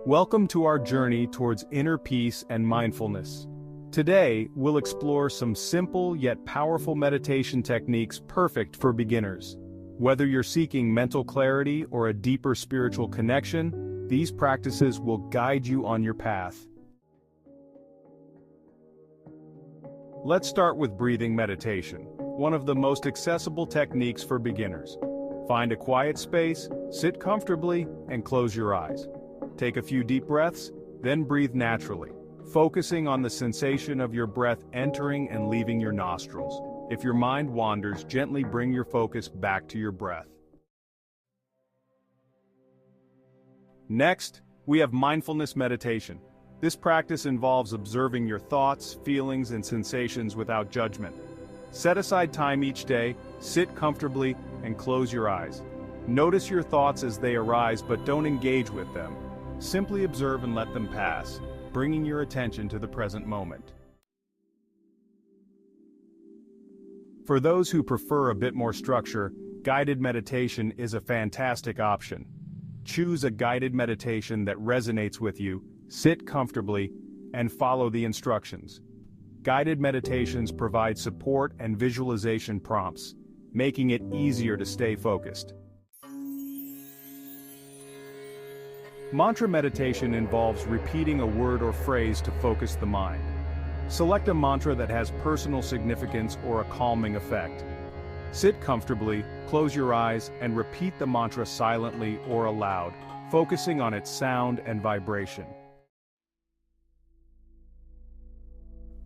Welcome to our journey towards inner peace and mindfulness. Today, we'll explore some simple yet powerful meditation techniques perfect for beginners. Whether you're seeking mental clarity or a deeper spiritual connection, these practices will guide you on your path. Let's start with breathing meditation, one of the most accessible techniques for beginners. Find a quiet space, sit comfortably, and close your eyes. Take a few deep breaths, then breathe naturally, focusing on the sensation of your breath entering and leaving your nostrils. If your mind wanders, gently bring your focus back to your breath. Next, we have mindfulness meditation. This practice involves observing your thoughts, feelings, and sensations without judgment. Set aside time each day, sit comfortably, and close your eyes. Notice your thoughts as they arise, but don't engage with them. Simply observe and let them pass, bringing your attention to the present moment. For those who prefer a bit more structure, guided meditation is a fantastic option. Choose a guided meditation that resonates with you, sit comfortably, and follow the instructions. Guided meditations provide support and visualization prompts, making it easier to stay focused. Mantra meditation involves repeating a word or phrase to focus the mind. Select a mantra that has personal significance or a calming effect. Sit comfortably, close your eyes, and repeat the mantra silently or aloud, focusing on its sound and vibration.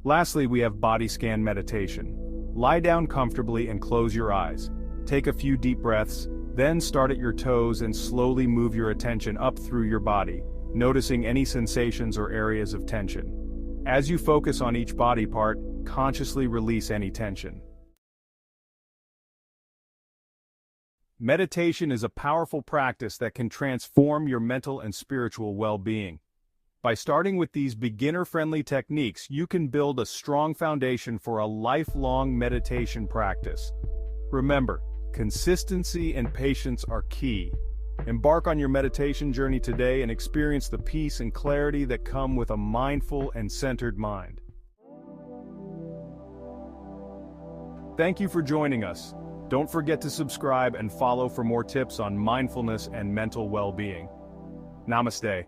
Lastly, we have body scan meditation. Lie down comfortably and close your eyes. Take a few deep breaths, then start at your toes and slowly move your attention up through your body, noticing any sensations or areas of tension. As you focus on each body part, consciously release any tension. Meditation is a powerful practice that can transform your mental and spiritual well-being. By starting with these beginner-friendly techniques, you can build a strong foundation for a lifelong meditation practice. Remember, consistency and patience are key. Embark on your meditation journey today and experience the peace and clarity that come with a mindful and centered mind. Thank you for joining us. Don't forget to subscribe and follow for more tips on mindfulness and mental well-being. Namaste.